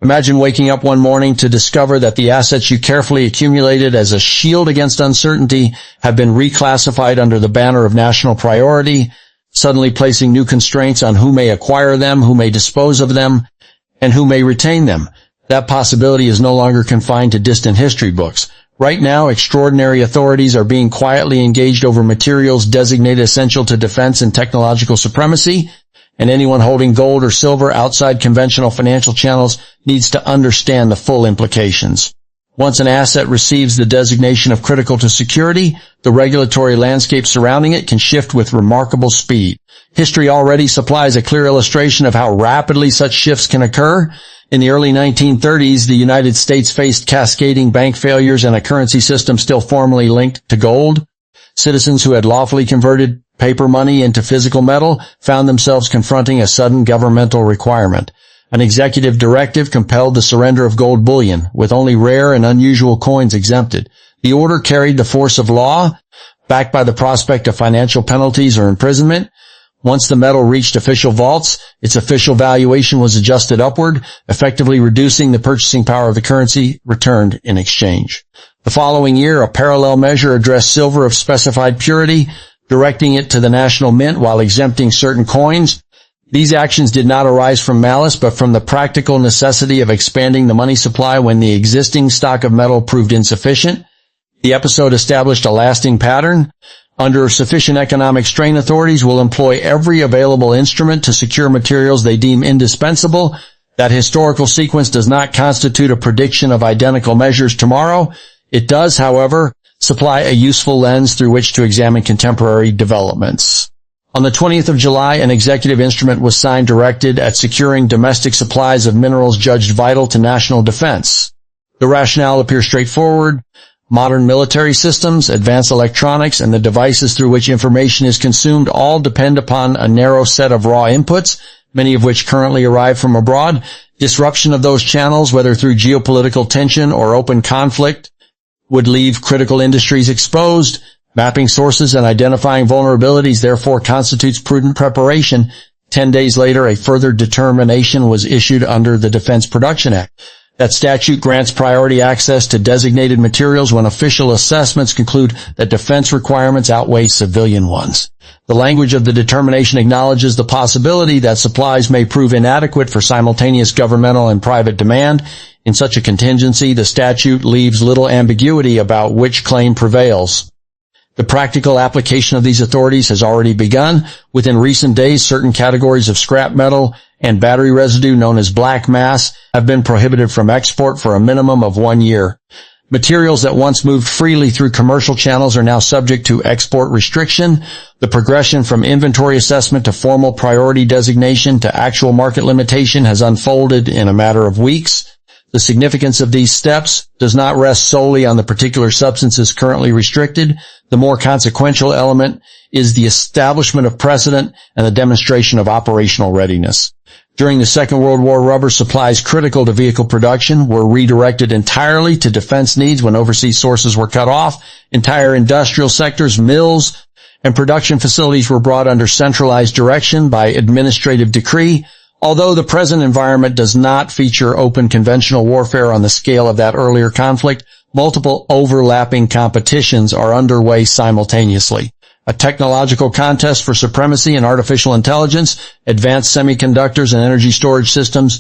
Imagine waking up one morning to discover that the assets you carefully accumulated as a shield against uncertainty have been reclassified under the banner of national priority, suddenly placing new constraints on who may acquire them, who may dispose of them, and who may retain them. That possibility is no longer confined to distant history books. Right now, extraordinary authorities are being quietly engaged over materials designated essential to defense and technological supremacy, and anyone holding gold or silver outside conventional financial channels needs to understand the full implications. Once an asset receives the designation of critical to security, the regulatory landscape surrounding it can shift with remarkable speed. History already supplies a clear illustration of how rapidly such shifts can occur. In the early 1930s, the United States faced cascading bank failures and a currency system still formally linked to gold. Citizens who had lawfully converted paper money into physical metal found themselves confronting a sudden governmental requirement. An executive directive compelled the surrender of gold bullion, with only rare and unusual coins exempted. The order carried the force of law, backed by the prospect of financial penalties or imprisonment. Once the metal reached official vaults, its official valuation was adjusted upward, effectively reducing the purchasing power of the currency returned in exchange. The following year, a parallel measure addressed silver of specified purity, directing it to the national mint while exempting certain coins. These actions did not arise from malice, but from the practical necessity of expanding the money supply when the existing stock of metal proved insufficient. The episode established a lasting pattern. Under sufficient economic strain, authorities will employ every available instrument to secure materials they deem indispensable. That historical sequence does not constitute a prediction of identical measures tomorrow. It does, however, supply a useful lens through which to examine contemporary developments. On the 20th of July, an executive instrument was signed directed at securing domestic supplies of minerals judged vital to national defense. The rationale appears straightforward. Modern military systems, advanced electronics, and the devices through which information is consumed all depend upon a narrow set of raw inputs, many of which currently arrive from abroad. Disruption of those channels, whether through geopolitical tension or open conflict, would leave critical industries exposed. Mapping sources and identifying vulnerabilities therefore constitutes prudent preparation. 10 days later, a further determination was issued under the Defense Production Act. That statute grants priority access to designated materials when official assessments conclude that defense requirements outweigh civilian ones. The language of the determination acknowledges the possibility that supplies may prove inadequate for simultaneous governmental and private demand. In such a contingency, the statute leaves little ambiguity about which claim prevails. The practical application of these authorities has already begun. Within recent days, certain categories of scrap metal and battery residue known as black mass have been prohibited from export for a minimum of 1 year. Materials that once moved freely through commercial channels are now subject to export restriction. The progression from inventory assessment to formal priority designation to actual market limitation has unfolded in a matter of weeks. The significance of these steps does not rest solely on the particular substances currently restricted. The more consequential element is the establishment of precedent and the demonstration of operational readiness. During the Second World War, rubber supplies critical to vehicle production were redirected entirely to defense needs when overseas sources were cut off. Entire industrial sectors, mills, and production facilities were brought under centralized direction by administrative decree. Although the present environment does not feature open conventional warfare on the scale of that earlier conflict, multiple overlapping competitions are underway simultaneously. A technological contest for supremacy in artificial intelligence, advanced semiconductors, and energy storage systems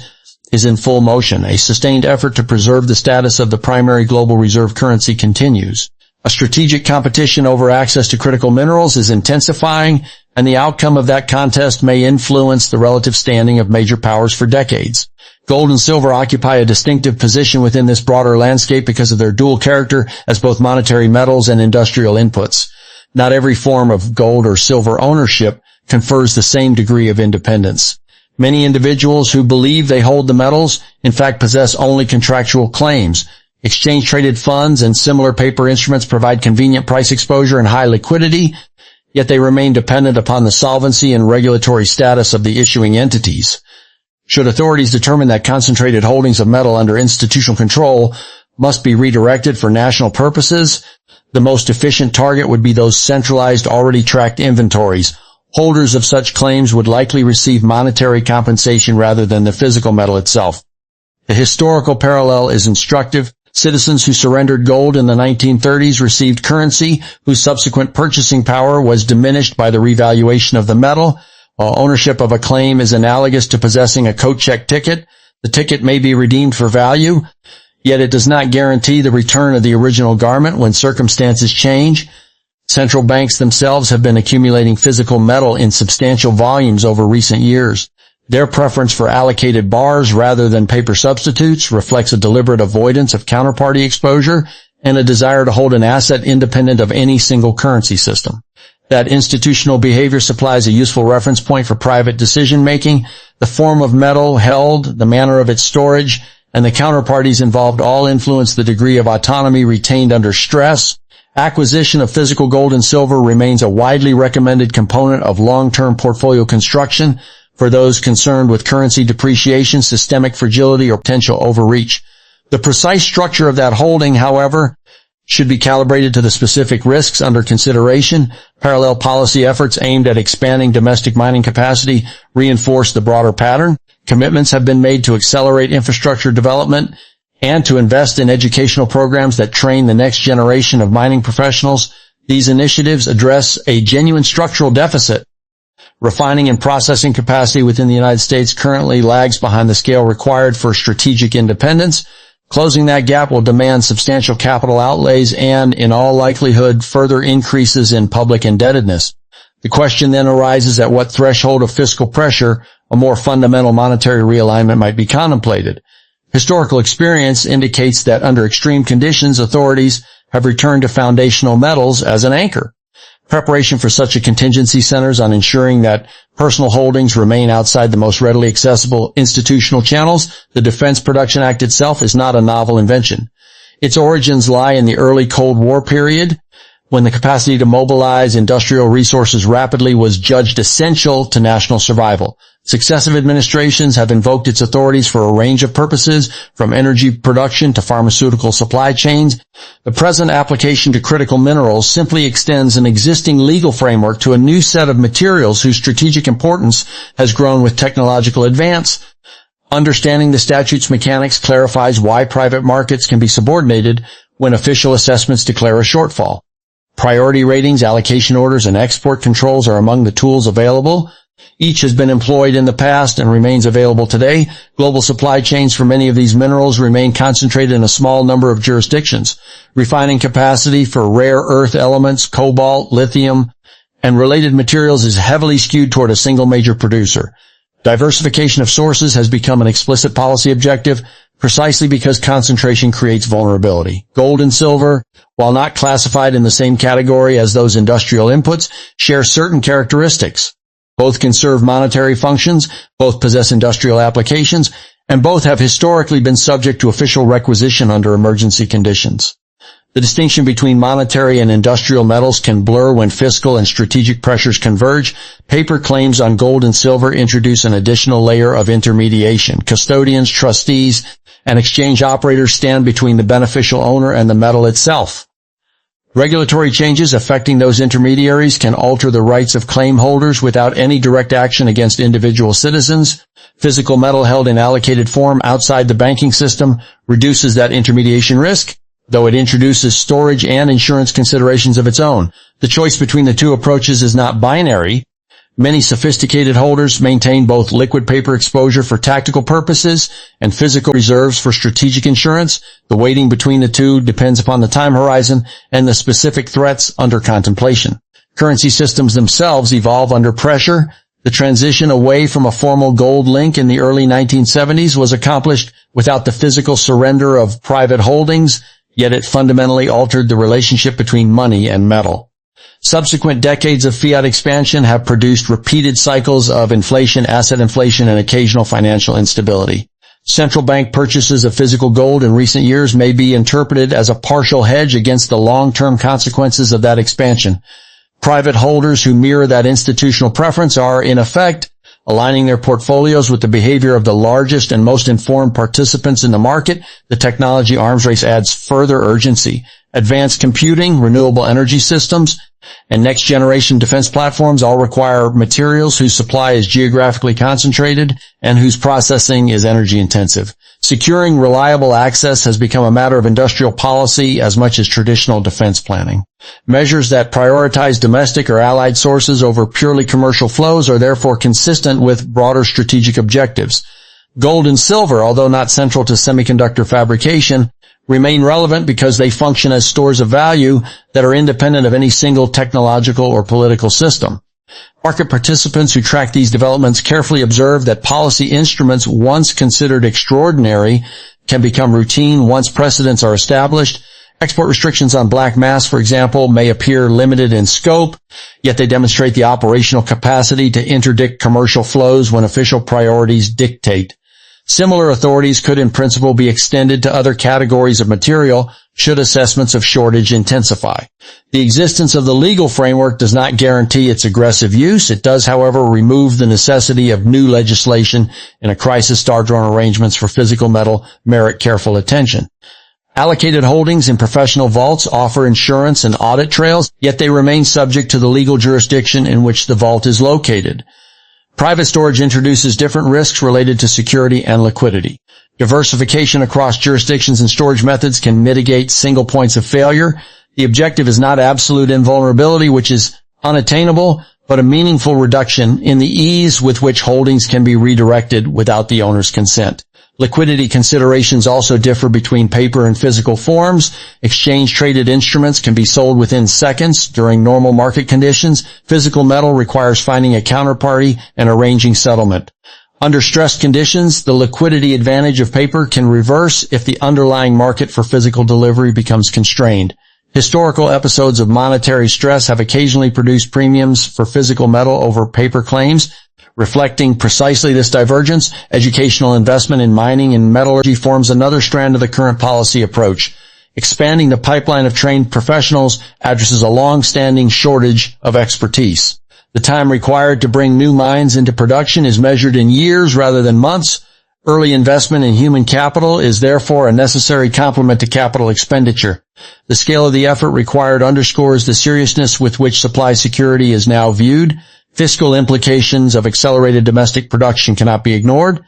is in full motion. A sustained effort to preserve the status of the primary global reserve currency continues. A strategic competition over access to critical minerals is intensifying, and the outcome of that contest may influence the relative standing of major powers for decades. Gold and silver occupy a distinctive position within this broader landscape because of their dual character as both monetary metals and industrial inputs. Not every form of gold or silver ownership confers the same degree of independence. Many individuals who believe they hold the metals, in fact, possess only contractual claims. Exchange-traded funds and similar paper instruments provide convenient price exposure and high liquidity, yet they remain dependent upon the solvency and regulatory status of the issuing entities. Should authorities determine that concentrated holdings of metal under institutional control must be redirected for national purposes, the most efficient target would be those centralized, already tracked inventories. Holders of such claims would likely receive monetary compensation rather than the physical metal itself. The historical parallel is instructive. Citizens who surrendered gold in the 1930s received currency whose subsequent purchasing power was diminished by the revaluation of the metal. While ownership of a claim is analogous to possessing a coat check ticket, the ticket may be redeemed for value, yet it does not guarantee the return of the original garment when circumstances change. Central banks themselves have been accumulating physical metal in substantial volumes over recent years. Their preference for allocated bars rather than paper substitutes reflects a deliberate avoidance of counterparty exposure and a desire to hold an asset independent of any single currency system. That institutional behavior supplies a useful reference point for private decision-making. The form of metal held, the manner of its storage, and the counterparties involved all influence the degree of autonomy retained under stress. Acquisition of physical gold and silver remains a widely recommended component of long-term portfolio construction for those concerned with currency depreciation, systemic fragility, or potential overreach. The precise structure of that holding, however, should be calibrated to the specific risks under consideration. Parallel policy efforts aimed at expanding domestic mining capacity reinforce the broader pattern. Commitments have been made to accelerate infrastructure development and to invest in educational programs that train the next generation of mining professionals. These initiatives address a genuine structural deficit. Refining and processing capacity within the United States currently lags behind the scale required for strategic independence. Closing that gap will demand substantial capital outlays and, in all likelihood, further increases in public indebtedness. The question then arises at what threshold of fiscal pressure a more fundamental monetary realignment might be contemplated. Historical experience indicates that under extreme conditions, authorities have returned to foundational metals as an anchor. Preparation for such a contingency centers on ensuring that personal holdings remain outside the most readily accessible institutional channels. The Defense Production Act itself is not a novel invention. Its origins lie in the early Cold War period, when the capacity to mobilize industrial resources rapidly was judged essential to national survival. Successive administrations have invoked its authorities for a range of purposes, from energy production to pharmaceutical supply chains. The present application to critical minerals simply extends an existing legal framework to a new set of materials whose strategic importance has grown with technological advance. Understanding the statute's mechanics clarifies why private markets can be subordinated when official assessments declare a shortfall. Priority ratings, allocation orders, and export controls are among the tools available. Each has been employed in the past and remains available today. Global supply chains for many of these minerals remain concentrated in a small number of jurisdictions. Refining capacity for rare earth elements, cobalt, lithium, and related materials is heavily skewed toward a single major producer. Diversification of sources has become an explicit policy objective, precisely because concentration creates vulnerability. Gold and silver, while not classified in the same category as those industrial inputs, share certain characteristics. Both can serve monetary functions, both possess industrial applications, and both have historically been subject to official requisition under emergency conditions. The distinction between monetary and industrial metals can blur when fiscal and strategic pressures converge. Paper claims on gold and silver introduce an additional layer of intermediation. Custodians, trustees, and exchange operators stand between the beneficial owner and the metal itself. Regulatory changes affecting those intermediaries can alter the rights of claim holders without any direct action against individual citizens. Physical metal held in allocated form outside the banking system reduces that intermediation risk, though it introduces storage and insurance considerations of its own. The choice between the two approaches is not binary. Many sophisticated holders maintain both liquid paper exposure for tactical purposes and physical reserves for strategic insurance. The weighting between the two depends upon the time horizon and the specific threats under contemplation. Currency systems themselves evolve under pressure. The transition away from a formal gold link in the early 1970s was accomplished without the physical surrender of private holdings, yet it fundamentally altered the relationship between money and metal. Subsequent decades of fiat expansion have produced repeated cycles of inflation, asset inflation, and occasional financial instability. Central bank purchases of physical gold in recent years may be interpreted as a partial hedge against the long-term consequences of that expansion. Private holders who mirror that institutional preference are, in effect, aligning their portfolios with the behavior of the largest and most informed participants in the market. The technology arms race adds further urgency. Advanced computing, renewable energy systems, and next-generation defense platforms all require materials whose supply is geographically concentrated and whose processing is energy-intensive. Securing reliable access has become a matter of industrial policy as much as traditional defense planning. Measures that prioritize domestic or allied sources over purely commercial flows are therefore consistent with broader strategic objectives. Gold and silver, although not central to semiconductor fabrication, remain relevant because they function as stores of value that are independent of any single technological or political system. Market participants who track these developments carefully observe that policy instruments once considered extraordinary can become routine once precedents are established. Export restrictions on black mass, for example, may appear limited in scope, yet they demonstrate the operational capacity to interdict commercial flows when official priorities dictate. Similar authorities could in principle be extended to other categories of material should assessments of shortage intensify. The existence of the legal framework does not guarantee its aggressive use. It does, however, remove the necessity of new legislation in a crisis. Star-drawn arrangements for physical metal merit careful attention. Allocated holdings in professional vaults offer insurance and audit trails, yet they remain subject to the legal jurisdiction in which the vault is located. Private storage introduces different risks related to security and liquidity. Diversification across jurisdictions and storage methods can mitigate single points of failure. The objective is not absolute invulnerability, which is unattainable, but a meaningful reduction in the ease with which holdings can be redirected without the owner's consent. Liquidity considerations also differ between paper and physical forms. Exchange-traded instruments can be sold within seconds during normal market conditions. Physical metal requires finding a counterparty and arranging settlement. Under stressed conditions, the liquidity advantage of paper can reverse if the underlying market for physical delivery becomes constrained. Historical episodes of monetary stress have occasionally produced premiums for physical metal over paper claims. Reflecting precisely this divergence, educational investment in mining and metallurgy forms another strand of the current policy approach. Expanding the pipeline of trained professionals addresses a long-standing shortage of expertise. The time required to bring new mines into production is measured in years rather than months. Early investment in human capital is therefore a necessary complement to capital expenditure. The scale of the effort required underscores the seriousness with which supply security is now viewed. Fiscal implications of accelerated domestic production cannot be ignored.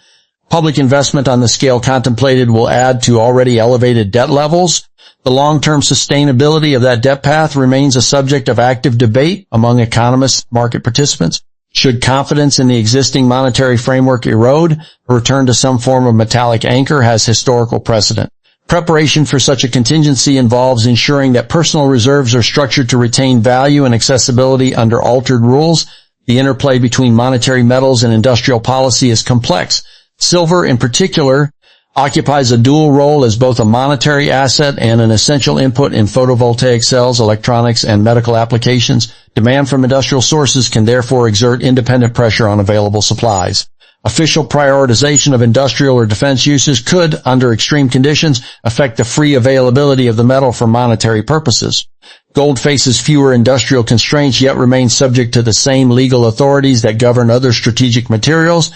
Public investment on the scale contemplated will add to already elevated debt levels. The long-term sustainability of that debt path remains a subject of active debate among economists, market participants. Should confidence in the existing monetary framework erode, a return to some form of metallic anchor has historical precedent. Preparation for such a contingency involves ensuring that personal reserves are structured to retain value and accessibility under altered rules. The interplay between monetary metals and industrial policy is complex. Silver, in particular, occupies a dual role as both a monetary asset and an essential input in photovoltaic cells, electronics, and medical applications. Demand from industrial sources can therefore exert independent pressure on available supplies. Official prioritization of industrial or defense uses could, under extreme conditions, affect the free availability of the metal for monetary purposes. Gold faces fewer industrial constraints, yet remains subject to the same legal authorities that govern other strategic materials.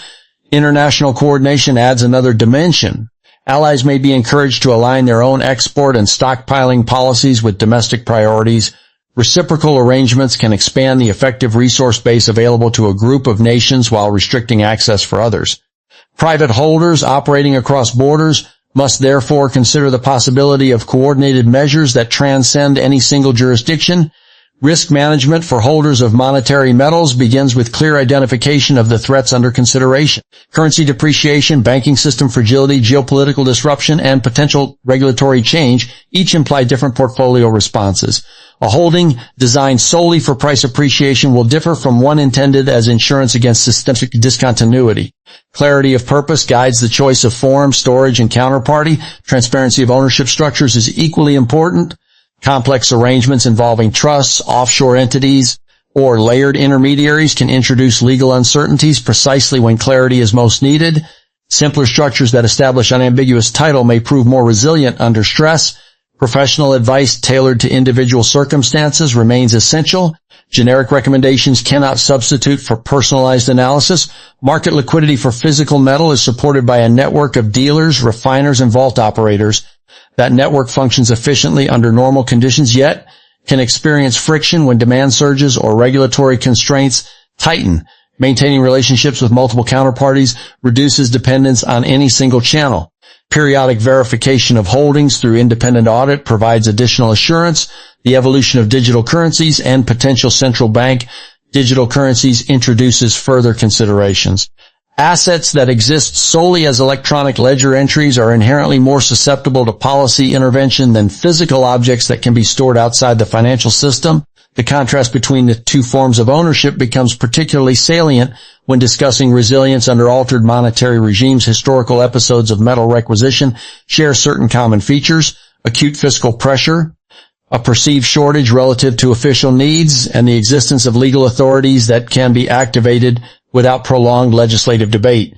International coordination adds another dimension. Allies may be encouraged to align their own export and stockpiling policies with domestic priorities. Reciprocal arrangements can expand the effective resource base available to a group of nations while restricting access for others. Private holders operating across borders must therefore consider the possibility of coordinated measures that transcend any single jurisdiction. Risk management for holders of monetary metals begins with clear identification of the threats under consideration. Currency depreciation, banking system fragility, geopolitical disruption, and potential regulatory change each imply different portfolio responses. A holding designed solely for price appreciation will differ from one intended as insurance against systemic discontinuity. Clarity of purpose guides the choice of form, storage, and counterparty. Transparency of ownership structures is equally important. Complex arrangements involving trusts, offshore entities, or layered intermediaries can introduce legal uncertainties precisely when clarity is most needed. Simpler structures that establish unambiguous title may prove more resilient under stress. Professional advice tailored to individual circumstances remains essential. Generic recommendations cannot substitute for personalized analysis. Market liquidity for physical metal is supported by a network of dealers, refiners, and vault operators. That network functions efficiently under normal conditions, yet can experience friction when demand surges or regulatory constraints tighten. Maintaining relationships with multiple counterparties reduces dependence on any single channel. Periodic verification of holdings through independent audit provides additional assurance. The evolution of digital currencies and potential central bank digital currencies introduces further considerations. Assets that exist solely as electronic ledger entries are inherently more susceptible to policy intervention than physical objects that can be stored outside the financial system. The contrast between the two forms of ownership becomes particularly salient when discussing resilience under altered monetary regimes. Historical episodes of metal requisition share certain common features: acute fiscal pressure, a perceived shortage relative to official needs, and the existence of legal authorities that can be activated without prolonged legislative debate.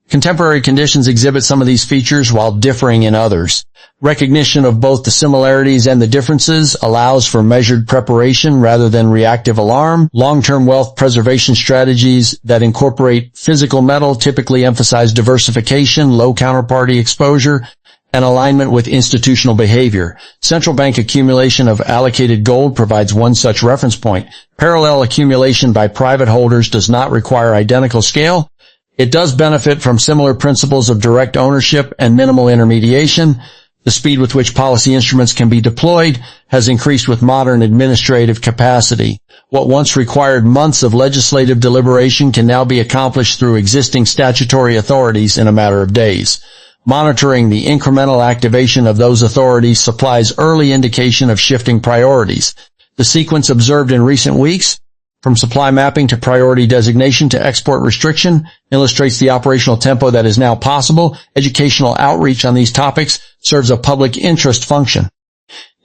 Contemporary conditions exhibit some of these features while differing in others. Recognition of both the similarities and the differences allows for measured preparation rather than reactive alarm. Long-term wealth preservation strategies that incorporate physical metal typically emphasize diversification, low counterparty exposure, and alignment with institutional behavior. Central bank accumulation of allocated gold provides one such reference point. Parallel accumulation by private holders does not require identical scale. It does benefit from similar principles of direct ownership and minimal intermediation. The speed with which policy instruments can be deployed has increased with modern administrative capacity. What once required months of legislative deliberation can now be accomplished through existing statutory authorities in a matter of days. Monitoring the incremental activation of those authorities supplies early indication of shifting priorities. The sequence observed in recent weeks, from supply mapping to priority designation to export restriction, illustrates the operational tempo that is now possible. Educational outreach on these topics serves a public interest function.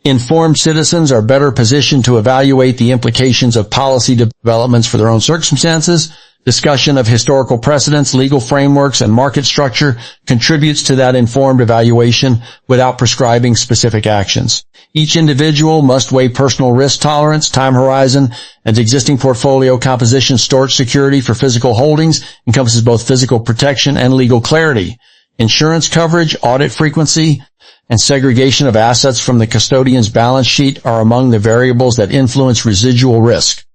Informed citizens are better positioned to evaluate the implications of policy developments for their own circumstances. Discussion of historical precedents, legal frameworks, and market structure contributes to that informed evaluation without prescribing specific actions. Each individual must weigh personal risk tolerance, time horizon, and existing portfolio composition. Storage security for physical holdings encompasses both physical protection and legal clarity. Insurance coverage, audit frequency, and segregation of assets from the custodian's balance sheet are among the variables that influence residual risk.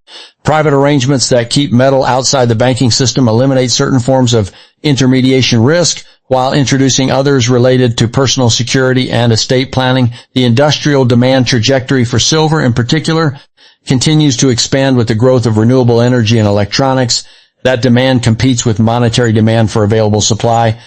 Private arrangements that keep metal outside the banking system eliminate certain forms of intermediation risk, while introducing others related to personal security and estate planning. The industrial demand trajectory for silver, in particular, continues to expand with the growth of renewable energy and electronics. That demand competes with monetary demand for available supply.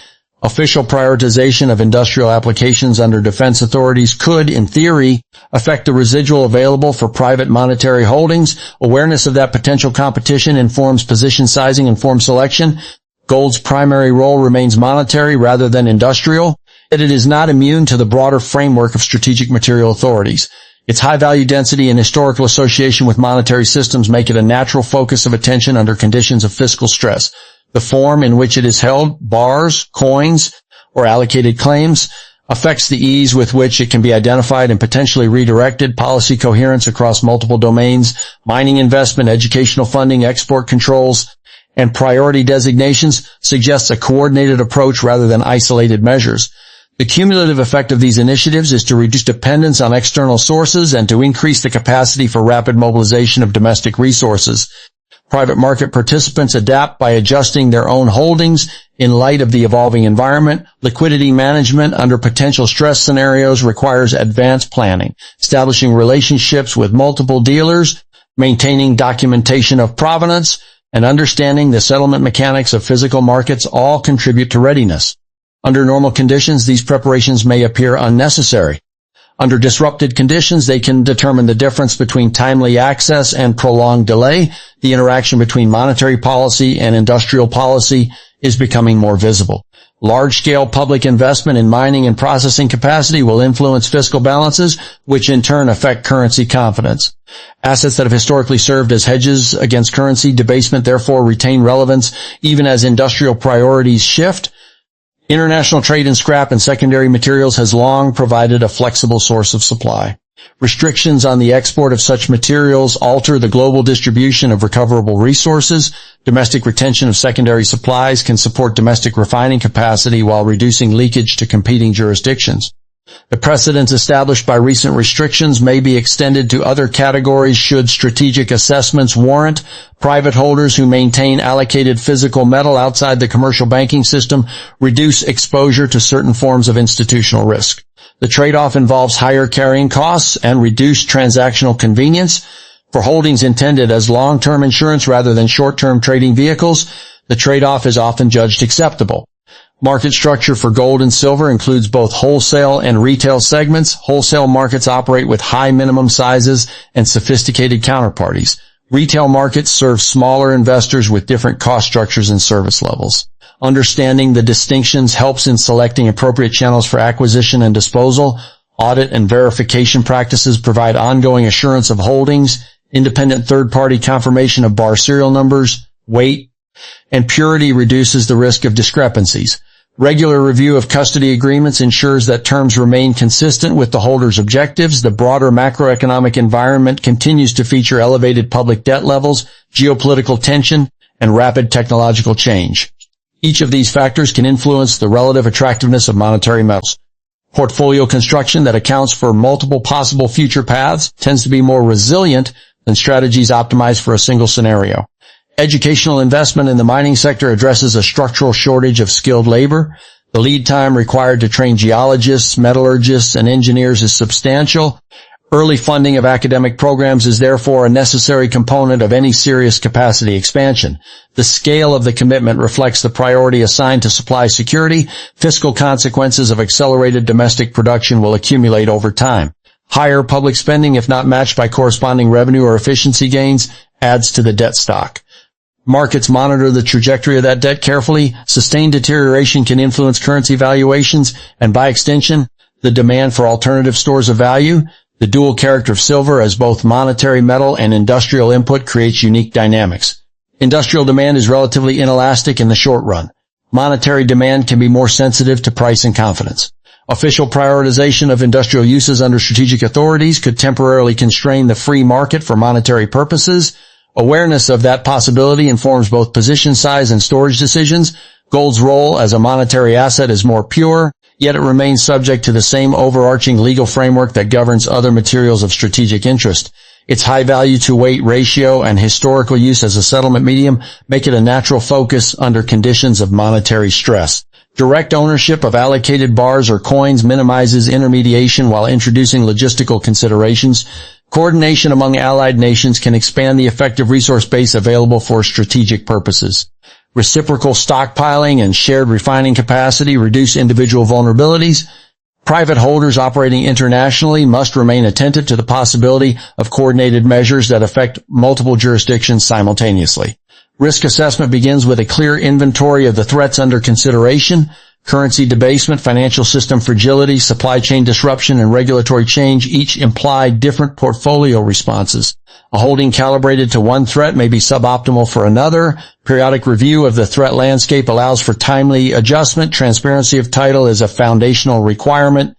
Official prioritization of industrial applications under defense authorities could, in theory, affect the residual available for private monetary holdings. Awareness of that potential competition informs position sizing and form selection. Gold's primary role remains monetary rather than industrial, yet it is not immune to the broader framework of strategic material authorities. Its high value density and historical association with monetary systems make it a natural focus of attention under conditions of fiscal stress. The form in which it is held, bars, coins, or allocated claims, affects the ease with which it can be identified and potentially redirected. Policy coherence across multiple domains, mining investment, educational funding, export controls, and priority designations suggests a coordinated approach rather than isolated measures. The cumulative effect of these initiatives is to reduce dependence on external sources and to increase the capacity for rapid mobilization of domestic resources. Private market participants adapt by adjusting their own holdings in light of the evolving environment. Liquidity management under potential stress scenarios requires advanced planning. Establishing relationships with multiple dealers, maintaining documentation of provenance, and understanding the settlement mechanics of physical markets all contribute to readiness. Under normal conditions, these preparations may appear unnecessary. Under disrupted conditions, they can determine the difference between timely access and prolonged delay. The interaction between monetary policy and industrial policy is becoming more visible. Large-scale public investment in mining and processing capacity will influence fiscal balances, which in turn affect currency confidence. Assets that have historically served as hedges against currency debasement therefore retain relevance even as industrial priorities shift. International trade in scrap and secondary materials has long provided a flexible source of supply. Restrictions on the export of such materials alter the global distribution of recoverable resources. Domestic retention of secondary supplies can support domestic refining capacity while reducing leakage to competing jurisdictions. The precedents established by recent restrictions may be extended to other categories should strategic assessments warrant. Private holders who maintain allocated physical metal outside the commercial banking system reduce exposure to certain forms of institutional risk. The trade-off involves higher carrying costs and reduced transactional convenience. For holdings intended as long-term insurance rather than short-term trading vehicles, the trade-off is often judged acceptable. Market structure for gold and silver includes both wholesale and retail segments. Wholesale markets operate with high minimum sizes and sophisticated counterparties. Retail markets serve smaller investors with different cost structures and service levels. Understanding the distinctions helps in selecting appropriate channels for acquisition and disposal. Audit and verification practices provide ongoing assurance of holdings. Independent third-party confirmation of bar serial numbers, weight, and purity reduces the risk of discrepancies. Regular review of custody agreements ensures that terms remain consistent with the holder's objectives. The broader macroeconomic environment continues to feature elevated public debt levels, geopolitical tension, and rapid technological change. Each of these factors can influence the relative attractiveness of monetary metals. Portfolio construction that accounts for multiple possible future paths tends to be more resilient than strategies optimized for a single scenario. Educational investment in the mining sector addresses a structural shortage of skilled labor. The lead time required to train geologists, metallurgists, and engineers is substantial. Early funding of academic programs is therefore a necessary component of any serious capacity expansion. The scale of the commitment reflects the priority assigned to supply security. Fiscal consequences of accelerated domestic production will accumulate over time. Higher public spending, if not matched by corresponding revenue or efficiency gains, adds to the debt stock. Markets monitor the trajectory of that debt carefully. Sustained deterioration can influence currency valuations and, by extension, the demand for alternative stores of value. The dual character of silver as both monetary metal and industrial input creates unique dynamics. Industrial demand is relatively inelastic in the short run. Monetary demand can be more sensitive to price and confidence. Official prioritization of industrial uses under strategic authorities could temporarily constrain the free market for monetary purposes. Awareness of that possibility informs both position size and storage decisions. Gold's role as a monetary asset is more pure, yet it remains subject to the same overarching legal framework that governs other materials of strategic interest. Its high value-to-weight ratio and historical use as a settlement medium make it a natural focus under conditions of monetary stress. Direct ownership of allocated bars or coins minimizes intermediation while introducing logistical considerations. Coordination among allied nations can expand the effective resource base available for strategic purposes. Reciprocal stockpiling and shared refining capacity reduce individual vulnerabilities. Private holders operating internationally must remain attentive to the possibility of coordinated measures that affect multiple jurisdictions simultaneously. Risk assessment begins with a clear inventory of the threats under consideration. Currency debasement, financial system fragility, supply chain disruption, and regulatory change each imply different portfolio responses. A holding calibrated to one threat may be suboptimal for another. Periodic review of the threat landscape allows for timely adjustment. Transparency of title is a foundational requirement.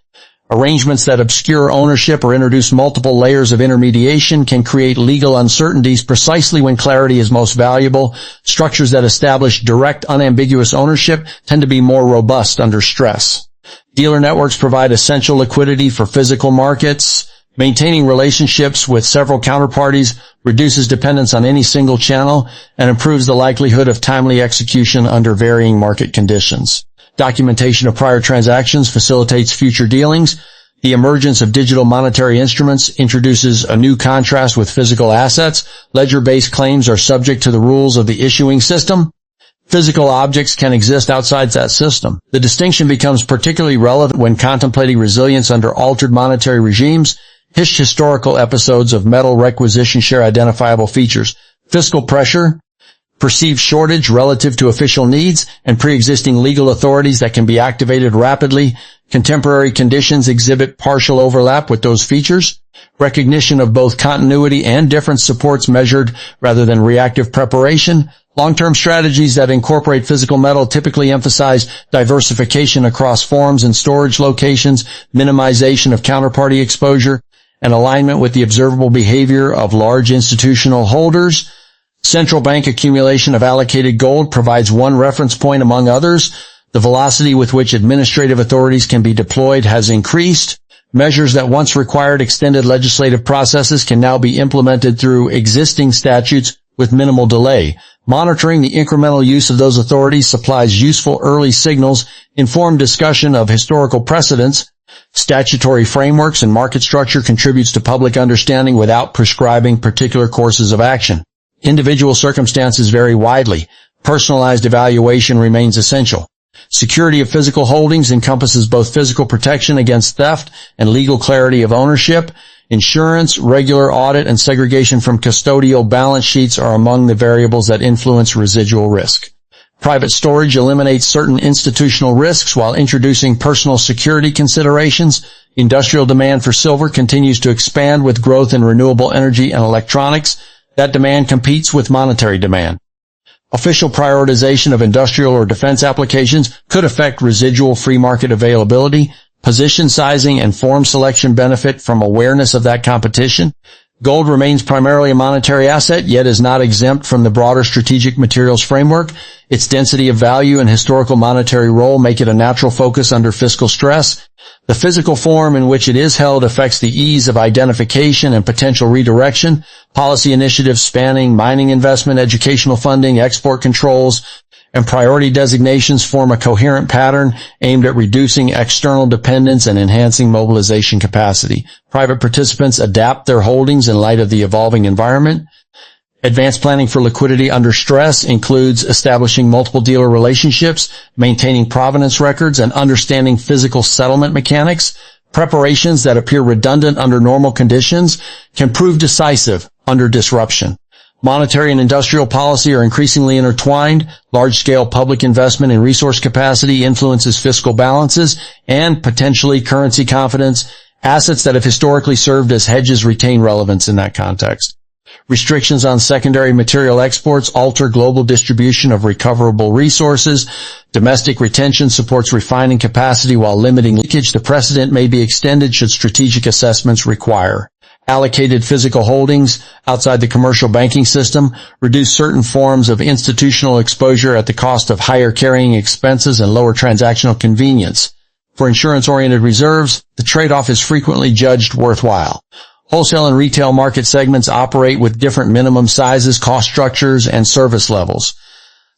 Arrangements that obscure ownership or introduce multiple layers of intermediation can create legal uncertainties precisely when clarity is most valuable. Structures that establish direct, unambiguous ownership tend to be more robust under stress. Dealer networks provide essential liquidity for physical markets. Maintaining relationships with several counterparties reduces dependence on any single channel and improves the likelihood of timely execution under varying market conditions. Documentation of prior transactions facilitates future dealings. The emergence of digital monetary instruments introduces a new contrast with physical assets. Ledger-based claims are subject to the rules of the issuing system. Physical objects can exist outside that system. The distinction becomes particularly relevant when contemplating resilience under altered monetary regimes. Historical episodes of metal requisition share identifiable features. Fiscal pressure, perceived shortage relative to official needs, and pre-existing legal authorities that can be activated rapidly. Contemporary conditions exhibit partial overlap with those features. Recognition of both continuity and difference supports measured rather than reactive preparation. Long-term strategies that incorporate physical metal typically emphasize diversification across forms and storage locations, minimization of counterparty exposure, and alignment with the observable behavior of large institutional holders. Central bank accumulation of allocated gold provides one reference point among others. The velocity with which administrative authorities can be deployed has increased. Measures that once required extended legislative processes can now be implemented through existing statutes with minimal delay. Monitoring the incremental use of those authorities supplies useful early signals, informed discussion of historical precedents, statutory frameworks, and market structure contributes to public understanding without prescribing particular courses of action. Individual circumstances vary widely. Personalized evaluation remains essential. Security of physical holdings encompasses both physical protection against theft and legal clarity of ownership. Insurance, regular audit, and segregation from custodial balance sheets are among the variables that influence residual risk. Private storage eliminates certain institutional risks while introducing personal security considerations. Industrial demand for silver continues to expand with growth in renewable energy and electronics. That demand competes with monetary demand. Official prioritization of industrial or defense applications could affect residual free market availability. Position sizing and form selection benefit from awareness of that competition. Gold remains primarily a monetary asset, yet is not exempt from the broader strategic materials framework. Its density of value and historical monetary role make it a natural focus under fiscal stress. The physical form in which it is held affects the ease of identification and potential redirection. Policy initiatives spanning mining investment, educational funding, export controls, and priority designations form a coherent pattern aimed at reducing external dependence and enhancing mobilization capacity. Private participants adapt their holdings in light of the evolving environment. Advanced planning for liquidity under stress includes establishing multiple dealer relationships, maintaining provenance records, and understanding physical settlement mechanics. Preparations that appear redundant under normal conditions can prove decisive under disruption. Monetary and industrial policy are increasingly intertwined. Large-scale public investment in resource capacity influences fiscal balances and potentially currency confidence. Assets that have historically served as hedges retain relevance in that context. Restrictions on secondary material exports alter global distribution of recoverable resources. Domestic retention supports refining capacity while limiting leakage. The precedent may be extended should strategic assessments require. Allocated physical holdings outside the commercial banking system reduce certain forms of institutional exposure at the cost of higher carrying expenses and lower transactional convenience. For insurance-oriented reserves, the trade-off is frequently judged worthwhile. Wholesale and retail market segments operate with different minimum sizes, cost structures, and service levels.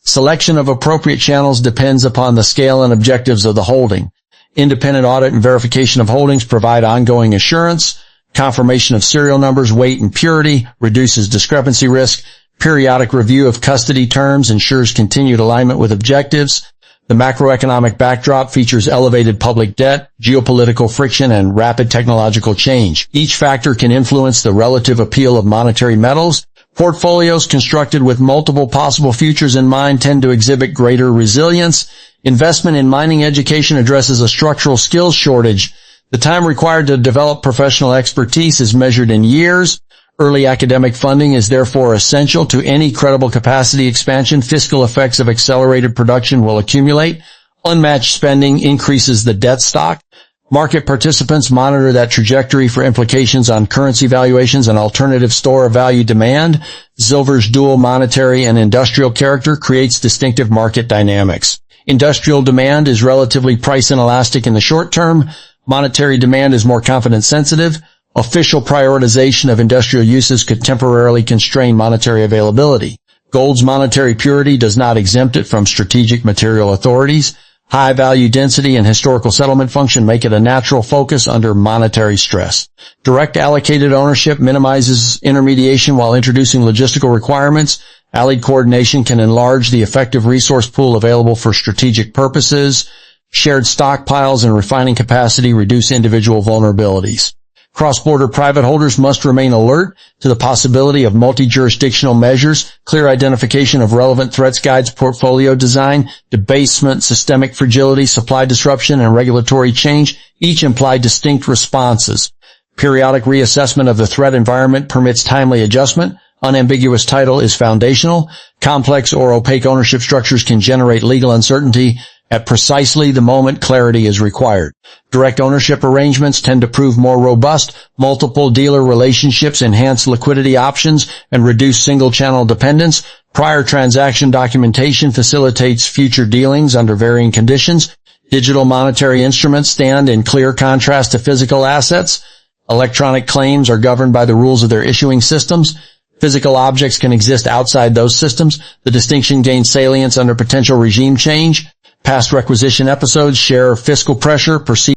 Selection of appropriate channels depends upon the scale and objectives of the holding. Independent audit and verification of holdings provide ongoing assurance. Confirmation of serial numbers, weight, and purity reduces discrepancy risk. Periodic review of custody terms ensures continued alignment with objectives. The macroeconomic backdrop features elevated public debt, geopolitical friction, and rapid technological change. Each factor can influence the relative appeal of monetary metals. Portfolios constructed with multiple possible futures in mind tend to exhibit greater resilience. Investment in mining education addresses a structural skills shortage. The time required to develop professional expertise is measured in years. Early academic funding is therefore essential to any credible capacity expansion. Fiscal effects of accelerated production will accumulate. Unmatched spending increases the debt stock. Market participants monitor that trajectory for implications on currency valuations and alternative store of value demand. Silver's dual monetary and industrial character creates distinctive market dynamics. Industrial demand is relatively price inelastic in the short term. Monetary demand is more confidence sensitive. Official prioritization of industrial uses could temporarily constrain monetary availability. Gold's monetary purity does not exempt it from strategic material authorities. High value density and historical settlement function make it a natural focus under monetary stress. Direct allocated ownership minimizes intermediation while introducing logistical requirements. Allied coordination can enlarge the effective resource pool available for strategic purposes. Shared stockpiles and refining capacity reduce individual vulnerabilities. Cross-border private holders must remain alert to the possibility of multi-jurisdictional measures. Clear identification of relevant threats guides portfolio design. Debasement, systemic fragility, supply disruption, and regulatory change each imply distinct responses. Periodic reassessment of the threat environment permits timely adjustment. Unambiguous title is foundational. Complex or opaque ownership structures can generate legal uncertainty at precisely the moment clarity is required. Direct ownership arrangements tend to prove more robust. Multiple dealer relationships enhance liquidity options and reduce single-channel dependence. Prior transaction documentation facilitates future dealings under varying conditions. Digital monetary instruments stand in clear contrast to physical assets. Electronic claims are governed by the rules of their issuing systems. Physical objects can exist outside those systems. The distinction gains salience under potential regime change. Past requisition episodes share fiscal pressure, perceived